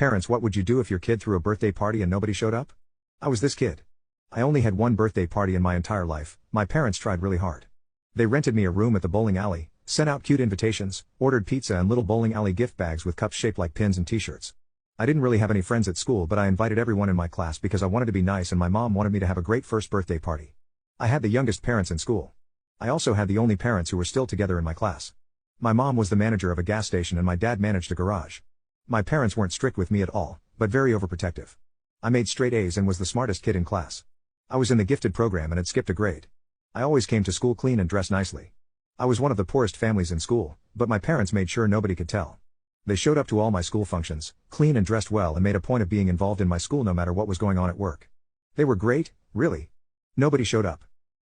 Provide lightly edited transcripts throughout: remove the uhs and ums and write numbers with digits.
Parents, what would you do if your kid threw a birthday party and nobody showed up? I was this kid. I only had one birthday party in my entire life. My parents tried really hard. They rented me a room at the bowling alley, sent out cute invitations, ordered pizza and little bowling alley gift bags with cups shaped like pins and t-shirts. I didn't really have any friends at school, but I invited everyone in my class because I wanted to be nice and my mom wanted me to have a great first birthday party. I had the youngest parents in school. I also had the only parents who were still together in my class. My mom was the manager of a gas station and my dad managed a garage. My parents weren't strict with me at all, but very overprotective. I made straight A's and was the smartest kid in class. I was in the gifted program and had skipped a grade. I always came to school clean and dressed nicely. I was one of the poorest families in school, but my parents made sure nobody could tell. They showed up to all my school functions, clean and dressed well, and made a point of being involved in my school no matter what was going on at work. They were great, really. Nobody showed up.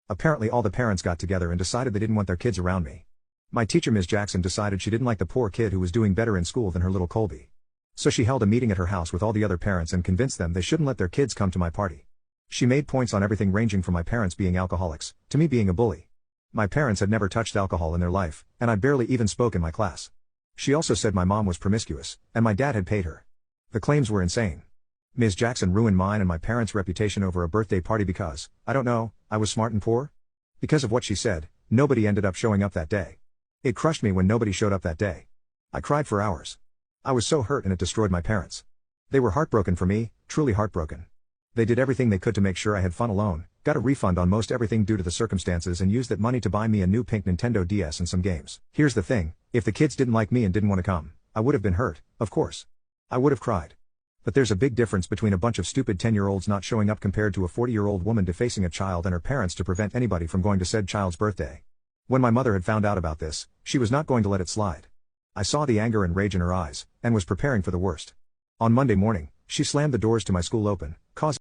Apparently all the parents got together and decided they didn't want their kids around me. My teacher Ms. Jackson decided she didn't like the poor kid who was doing better in school than her little Colby. So she held a meeting at her house with all the other parents and convinced them they shouldn't let their kids come to my party. She made points on everything ranging from my parents being alcoholics, to me being a bully. My parents had never touched alcohol in their life, and I barely even spoke in my class. She also said my mom was promiscuous, and my dad had paid her. The claims were insane. Ms. Jackson ruined mine and my parents' reputation over a birthday party because, I don't know, I was smart and poor? Because of what she said, nobody ended up showing up that day. It crushed me when nobody showed up that day. I cried for hours. I was so hurt and it destroyed my parents. They were heartbroken for me, truly heartbroken. They did everything they could to make sure I had fun alone, got a refund on most everything due to the circumstances, and used that money to buy me a new pink Nintendo DS and some games. Here's the thing, if the kids didn't like me and didn't want to come, I would have been hurt, of course. I would have cried. But there's a big difference between a bunch of stupid 10-year-olds not showing up compared to a 40-year-old woman defacing a child and her parents to prevent anybody from going to said child's birthday. When my mother had found out about this, she was not going to let it slide. I saw the anger and rage in her eyes, and was preparing for the worst. On Monday morning, she slammed the doors to my school open, causing